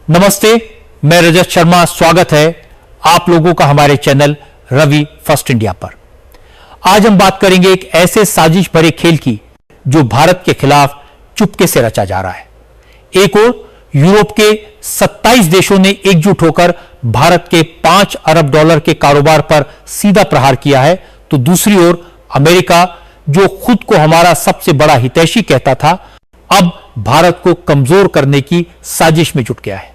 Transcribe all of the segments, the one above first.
नमस्ते, मैं रजत शर्मा। स्वागत है आप लोगों का हमारे चैनल रवि फर्स्ट इंडिया पर। आज हम बात करेंगे एक ऐसे साजिश भरे खेल की जो भारत के खिलाफ चुपके से रचा जा रहा है। एक ओर यूरोप के 27 देशों ने एकजुट होकर भारत के 5 अरब डॉलर के कारोबार पर सीधा प्रहार किया है, तो दूसरी ओर अमेरिका, जो खुद को हमारा सबसे बड़ा हितैषी कहता था, अब भारत को कमजोर करने की साजिश में जुट गया है।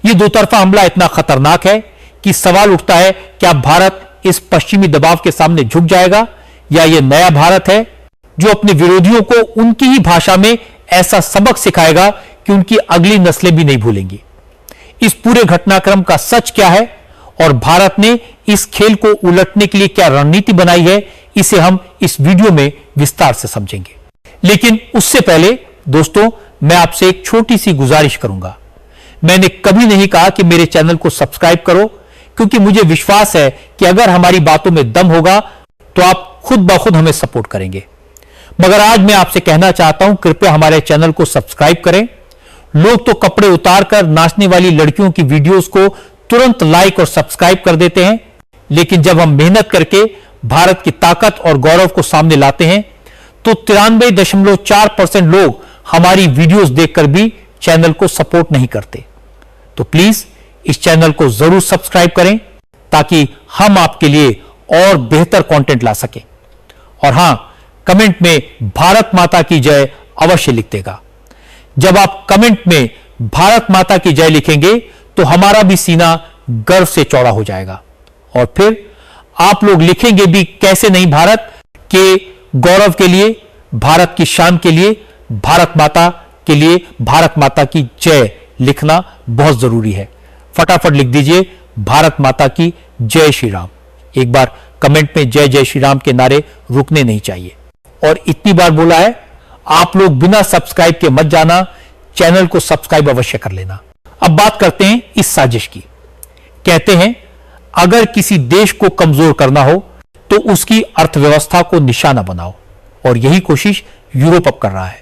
यह दो तरफा हमला इतना खतरनाक है कि सवाल उठता है, क्या भारत इस पश्चिमी दबाव के सामने झुक जाएगा, या यह नया भारत है जो अपने विरोधियों को उनकी ही भाषा में ऐसा सबक सिखाएगा कि उनकी अगली नस्लें भी नहीं भूलेंगी। इस पूरे घटनाक्रम का सच क्या है और भारत ने इस खेल को उलटने के लिए क्या रणनीति बनाई है, इसे हम इस वीडियो में विस्तार से समझेंगे। लेकिन उससे पहले दोस्तों, मैं आपसे एक छोटी सी गुजारिश करूंगा। मैंने कभी नहीं कहा कि मेरे चैनल को सब्सक्राइब करो, क्योंकि मुझे विश्वास है कि अगर हमारी बातों में दम होगा तो आप खुद ब खुद हमें सपोर्ट करेंगे। मगर आज मैं आपसे कहना चाहता हूं, कृपया हमारे चैनल को सब्सक्राइब करें। लोग तो कपड़े उतारकर नाचने वाली लड़कियों की वीडियोस को तुरंत लाइक और सब्सक्राइब कर देते हैं, लेकिन जब हम मेहनत करके भारत की ताकत और गौरव को सामने लाते हैं तो 93.4% लोग हमारी वीडियोस देखकर भी चैनल को सपोर्ट नहीं करते। तो प्लीज इस चैनल को जरूर सब्सक्राइब करें ताकि हम आपके लिए और बेहतर कंटेंट ला सकें। और हां, कमेंट में भारत माता की जय अवश्य लिख देगा। जब आप कमेंट में भारत माता की जय लिखेंगे तो हमारा भी सीना गर्व से चौड़ा हो जाएगा। और फिर आप लोग लिखेंगे भी, कैसे नहीं, भारत के गौरव के लिए, भारत की शान के लिए, भारत माता के लिए भारत माता की जय लिखना बहुत जरूरी है। फटाफट लिख दीजिए, भारत माता की जय श्री राम। एक बार कमेंट में जय जय श्री राम के नारे रुकने नहीं चाहिए। और इतनी बार बोला है, आप लोग बिना सब्सक्राइब के मत जाना, चैनल को सब्सक्राइब अवश्य कर लेना। अब बात करते हैं इस साजिश की। कहते हैं, अगर किसी देश को कमजोर करना हो तो उसकी अर्थव्यवस्था को निशाना बनाओ, और यही कोशिश यूरोप अब कर रहा है।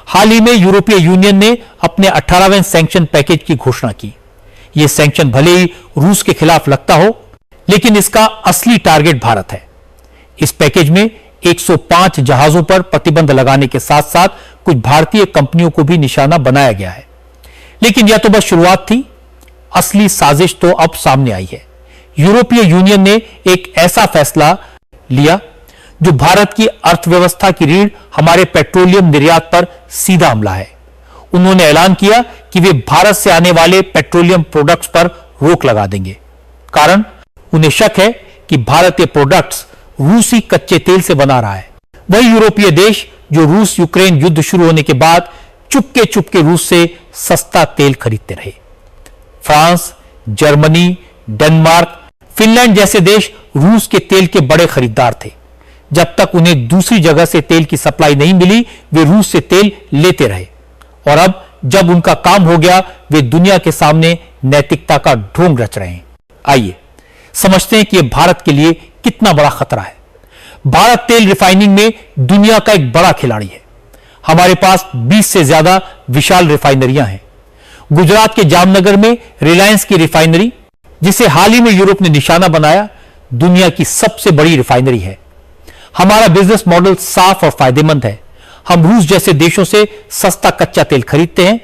हाल ही में यूरोपीय यूनियन ने अपने 18वें सैंक्शन पैकेज की घोषणा की। यह सैंक्शन भले ही रूस के खिलाफ लगता हो, लेकिन इसका असली टारगेट भारत है। इस पैकेज में 105 जहाजों पर प्रतिबंध लगाने के साथ साथ कुछ भारतीय कंपनियों को भी निशाना बनाया गया है। लेकिन यह तो बस शुरुआत थी, असली साजिश तो अब सामने आई है। यूरोपीय यूनियन ने एक ऐसा फैसला लिया जो भारत की अर्थव्यवस्था की रीढ़, हमारे पेट्रोलियम निर्यात पर सीधा हमला है। उन्होंने ऐलान किया कि वे भारत से आने वाले पेट्रोलियम प्रोडक्ट्स पर रोक लगा देंगे। कारण, उन्हें शक है कि भारतीय प्रोडक्ट्स रूसी कच्चे तेल से बना रहा है। वही यूरोपीय देश जो रूस यूक्रेन युद्ध शुरू होने के बाद चुपके चुपके रूस से सस्ता तेल खरीदते रहे। फ्रांस, जर्मनी, डेनमार्क, फिनलैंड जैसे देश रूस के तेल के बड़े खरीदार थे। जब तक उन्हें दूसरी जगह से तेल की सप्लाई नहीं मिली, वे रूस से तेल लेते रहे। और अब जब उनका काम हो गया, वे दुनिया के सामने नैतिकता का ढोंग रच रहे हैं। आइए समझते हैं कि यह भारत के लिए कितना बड़ा खतरा है। भारत तेल रिफाइनिंग में दुनिया का एक बड़ा खिलाड़ी है। हमारे पास 20 से ज्यादा विशाल रिफाइनरियां हैं। गुजरात के जामनगर में रिलायंस की रिफाइनरी, जिसे हाल ही में यूरोप ने निशाना बनाया, दुनिया की सबसे बड़ी रिफाइनरी है। हमारा बिजनेस मॉडल साफ और फायदेमंद है। हम रूस जैसे देशों से सस्ता कच्चा तेल खरीदते हैं,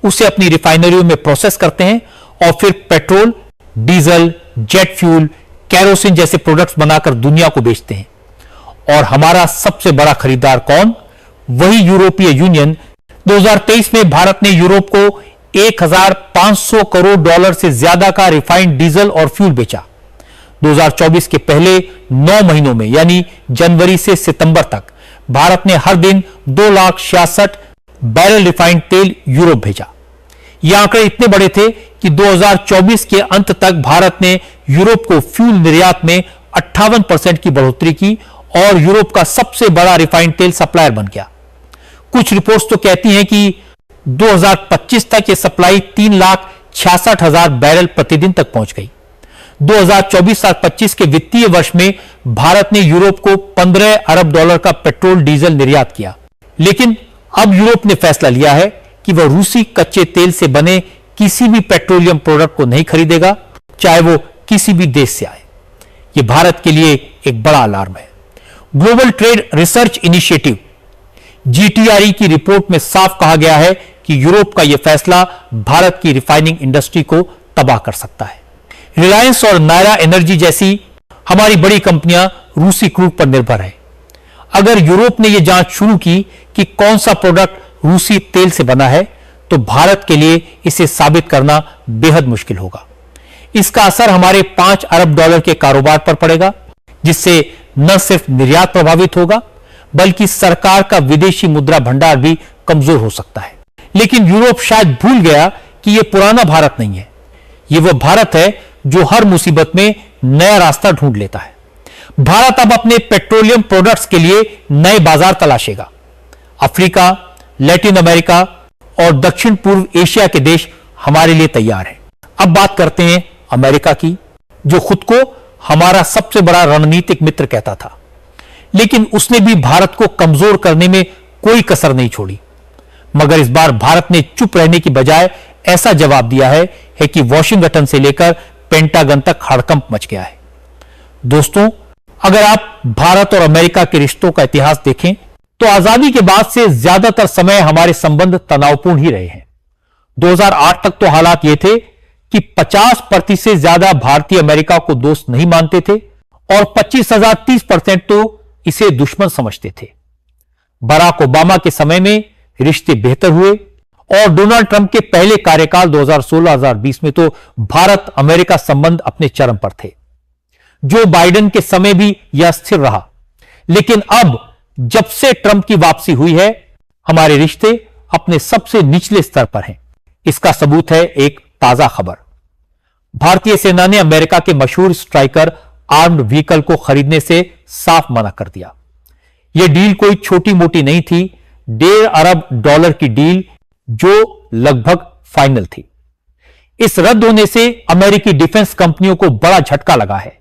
उसे अपनी रिफाइनरियों में प्रोसेस करते हैं और फिर petrol, diesel, jet fuel, kerosene जैसे प्रोडक्ट्स बनाकर दुनिया को बेचते हैं। और हमारा सबसे बड़ा खरीदार कौन? वही यूरोपीय यूनियन। 2023 में भारत ने यूरोप को 1500 करोड़ डॉलर से ज्यादा का रिफाइंड डीजल और फ्यूल बेचा। 2024 के पहले 9 महीनों में, यानी जनवरी से सितंबर तक, भारत ने हर दिन 2,66,000 बैरल रिफाइंड तेल यूरोप भेजा। ये आंकड़े इतने बड़े थे कि 2024 के अंत तक भारत ने यूरोप को फ्यूल निर्यात में 58% की बढ़ोतरी की और यूरोप का सबसे बड़ा रिफाइंड तेल सप्लायर बन गया। कुछ रिपोर्ट्स तो कहती हैं कि 2025 तक यह सप्लाई 3,66,000 बैरल प्रतिदिन तक पहुंच गई। 2024-25 के वित्तीय वर्ष में भारत ने यूरोप को 15 अरब डॉलर का पेट्रोल डीजल निर्यात किया। लेकिन अब यूरोप ने फैसला लिया है कि वह रूसी कच्चे तेल से बने किसी भी पेट्रोलियम प्रोडक्ट को नहीं खरीदेगा, चाहे वो किसी भी देश से आए। यह भारत के लिए एक बड़ा अलार्म है। Global trade research initiative GTRE की रिपोर्ट में साफ कहा गया है कि यूरोप का यह फैसला भारत की रिफाइनिंग इंडस्ट्री को तबाह कर सकता है। रिलायंस और नायरा एनर्जी जैसी हमारी बड़ी कंपनियां रूसी क्रूड पर निर्भर है। अगर यूरोप ने यह जांच शुरू की कि कौन सा प्रोडक्ट रूसी तेल से बना है, तो भारत के लिए इसे साबित करना बेहद मुश्किल होगा। इसका असर हमारे $5 अरब के कारोबार पर पड़ेगा, जिससे न सिर्फ निर्यात प्रभावित होगा, बल्कि सरकार का विदेशी मुद्रा भंडार भी कमजोर हो सकता है। लेकिन यूरोप शायद भूल गया कि यह पुराना भारत नहीं है। यह वह भारत है जो हर मुसीबत में नया रास्ता ढूंढ लेता है। भारत अब अपने पेट्रोलियम प्रोडक्ट्स के लिए नए बाजार तलाशेगा। अफ्रीका, लैटिन अमेरिका और दक्षिण पूर्व एशिया के देश हमारे लिए तैयार हैं। अब बात करते हैं अमेरिका की, जो खुद को हमारा सबसे बड़ा रणनीतिक मित्र कहता था, लेकिन उसने भी भारत को कमजोर करने में कोई कसर नहीं छोड़ी। मगर इस बार भारत ने चुप रहने की बजाय ऐसा जवाब दिया है कि वॉशिंगटन से लेकर पेंटागन तक हड़कंप मच गया है। दोस्तों, अगर आप भारत और अमेरिका के रिश्तों का इतिहास देखें, तो आजादी के बाद से ज्यादातर समय हमारे संबंध तनावपूर्ण ही रहे हैं। 2008 तक तो हालात ये थे कि 50% से ज्यादा भारतीय अमेरिका को दोस्त नहीं मानते थे और 25,030% तो इसे दुश्मन समझते थे। बराक ओबामा के समय में रिश्ते बेहतर हुए और डोनाल्ड ट्रंप के पहले कार्यकाल 2016-2020 में तो भारत अमेरिका संबंध अपने चरम पर थे। जो बाइडेन के समय भी यह स्थिर रहा, लेकिन अब जब से ट्रंप की वापसी हुई है, हमारे रिश्ते अपने सबसे निचले स्तर पर हैं। इसका सबूत है एक ताजा खबर। भारतीय सेना ने अमेरिका के मशहूर स्ट्राइकर आर्म्ड व्हीकल को खरीदने से साफ मना कर दिया। यह डील कोई छोटी मोटी नहीं थी, $1.5 अरब की डील, जो लगभग फाइनल थी। इस रद्द होने से अमेरिकी डिफेंस कंपनियों को बड़ा झटका लगा है।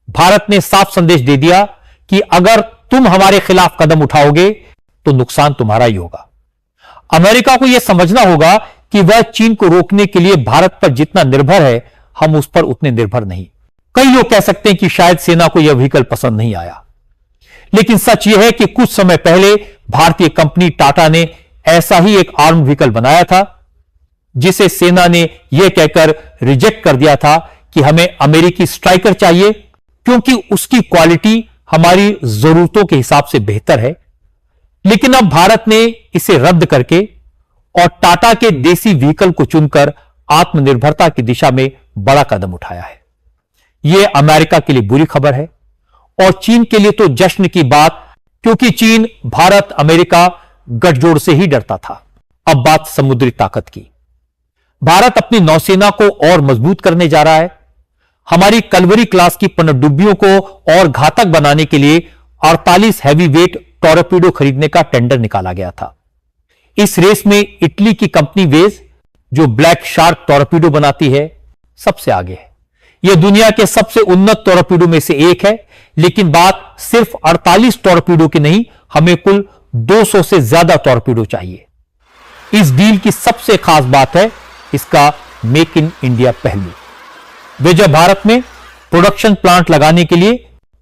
भारत ने साफ संदेश दे दिया कि अगर तुम हमारे खिलाफ कदम उठाओगे तो नुकसान तुम्हारा ही होगा। अमेरिका को यह समझना होगा कि वह चीन को रोकने के लिए भारत पर जितना निर्भर है, हम उस पर उतने निर्भर नहीं। कई लोग कह सकते हैं कि शायद सेना को यह व्हीकल पसंद नहीं आया, लेकिन सच यह है कि कुछ समय पहले भारतीय कंपनी टाटा ने ऐसा ही एक आर्म व्हीकल बनाया था, जिसे सेना ने यह कहकर रिजेक्ट कर दिया था कि हमें अमेरिकी स्ट्राइकर चाहिए, क्योंकि उसकी क्वालिटी हमारी जरूरतों के हिसाब से बेहतर है। लेकिन अब भारत ने इसे रद्द करके और टाटा के देसी व्हीकल को चुनकर आत्मनिर्भरता की दिशा में बड़ा कदम उठाया है। यह अमेरिका के लिए बुरी खबर है और चीन के लिए तो जश्न की बात, क्योंकि चीन भारत अमेरिका गठजोड़ से ही डरता था। अब बात समुद्री ताकत की। भारत अपनी नौसेना को और मजबूत करने जा रहा है। हमारी कलवरी क्लास की पनडुब्बियों को और घातक बनाने के लिए 48 हैवी वेट टॉरपीडो खरीदने का टेंडर निकाला गया था। इस रेस में इटली की कंपनी वेज, जो ब्लैक शार्क टॉरपीडो बनाती है, सबसे आगे है। यह दुनिया के सबसे उन्नत टॉरपीडो में से एक है, लेकिन बात सिर्फ 48 टॉरपीडो की नहीं, हमें कुल 200 से ज्यादा टॉरपीडो चाहिए। इस डील की सबसे खास बात है इसका मेक इन इंडिया पहलू। वे जब भारत में प्रोडक्शन प्लांट लगाने के लिए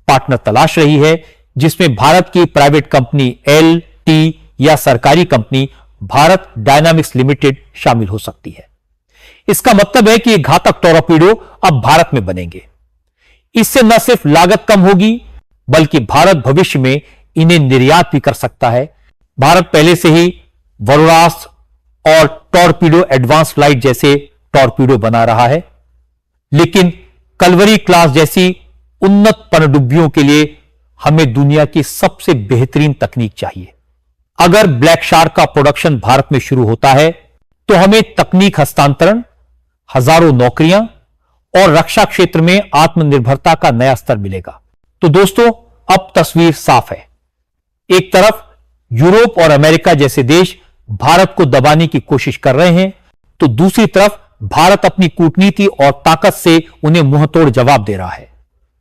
पार्टनर तलाश रही है, जिसमें भारत की प्राइवेट कंपनी LT या सरकारी कंपनी भारत डायनामिक्स लिमिटेड शामिल हो सकती है। इसका मतलब है कि ये घातक टॉरपीडो अब भारत में बनेंगे। इससे न सिर्फ लागत कम होगी, बल्कि भारत भविष्य में इन्हें निर्यात भी कर सकता है। भारत पहले से ही वरुणास्त्र और टॉरपीडो एडवांस फ्लाइट जैसे टॉरपीडो बना रहा है, लेकिन कलवरी क्लास जैसी उन्नत पनडुब्बियों के लिए हमें दुनिया की सबसे बेहतरीन तकनीक चाहिए। अगर ब्लैक शार्क का प्रोडक्शन भारत में शुरू होता है, तो हमें तकनीक हस्तांतरण, हजारों नौकरियां और रक्षा क्षेत्र में आत्मनिर्भरता का नया स्तर मिलेगा। तो दोस्तों, अब तस्वीर साफ है। एक तरफ यूरोप और अमेरिका जैसे देश भारत को दबाने की कोशिश कर रहे हैं, तो दूसरी तरफ भारत अपनी कूटनीति और ताकत से उन्हें मुंहतोड़ जवाब दे रहा है।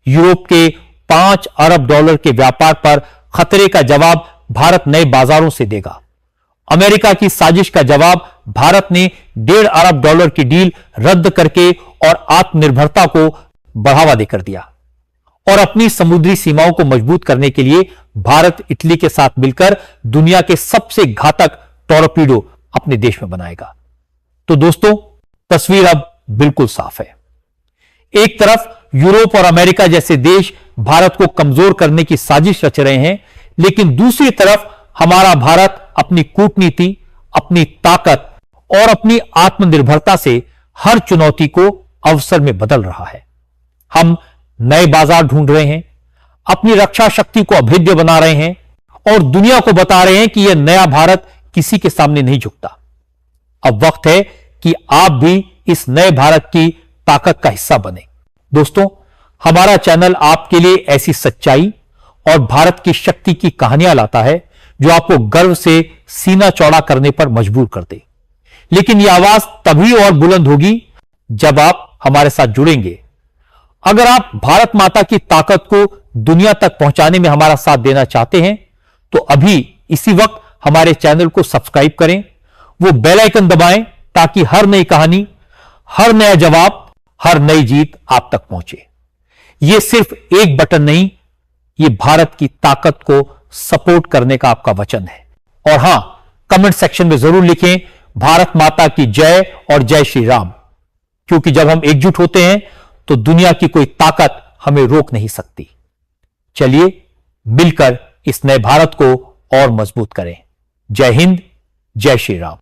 यूरोप के $5 अरब के व्यापार पर खतरे का जवाब भारत नए बाजारों से देगा अमेरिका की साजिश का जवाब भारत ने $1.5 अरब की डील रद्द करके और आत्मनिर्भरता को बढ़ावा देकर दिया और अपनी समुद्री सीमाओं को मजबूत करने के लिए भारत इटली के साथ मिलकर दुनिया के सबसे घातक टॉर्पीडो अपने देश में बनाएगा। तो दोस्तों, तस्वीर अब बिल्कुल साफ है। एक तरफ यूरोप और अमेरिका जैसे देश भारत को कमजोर करने की साजिश रच रहे हैं, लेकिन दूसरी तरफ हमारा भारत अपनी कूटनीति, अपनी ताकत और अपनी आत्मनिर्भरता से हर चुनौती को अवसर में बदल रहा है। हम नए बाजार ढूंढ रहे हैं, अपनी रक्षा शक्ति को अभेद्य बना रहे हैं और दुनिया को बता रहे हैं कि यह नया भारत किसी के सामने नहीं झुकता। अब वक्त है कि आप भी इस नए भारत की ताकत का हिस्सा बने। दोस्तों, हमारा चैनल आपके लिए ऐसी सच्चाई और भारत की शक्ति की कहानियां लाता है जो आपको गर्व से सीना चौड़ा करने पर मजबूर कर दे। लेकिन यह आवाज तभी और बुलंद होगी जब आप हमारे साथ जुड़ेंगे। अगर आप भारत माता की ताकत को दुनिया तक पहुंचाने में हमारा साथ देना चाहते हैं तो अभी इसी वक्त हमारे चैनल को सब्सक्राइब करें, वो बेल आइकन दबाएं ताकि हर नई कहानी, हर नया जवाब, हर नई जीत आप तक पहुंचे। यह सिर्फ एक बटन नहीं, यह भारत की ताकत को सपोर्ट करने का आपका वचन है। और हां, कमेंट सेक्शन में जरूर लिखें भारत माता की जय और जय श्री राम, क्योंकि जब हम एकजुट होते हैं तो दुनिया की कोई ताकत हमें रोक नहीं सकती। चलिए मिलकर इस नए भारत को और मजबूत करें। जय हिंद, जय श्री राम।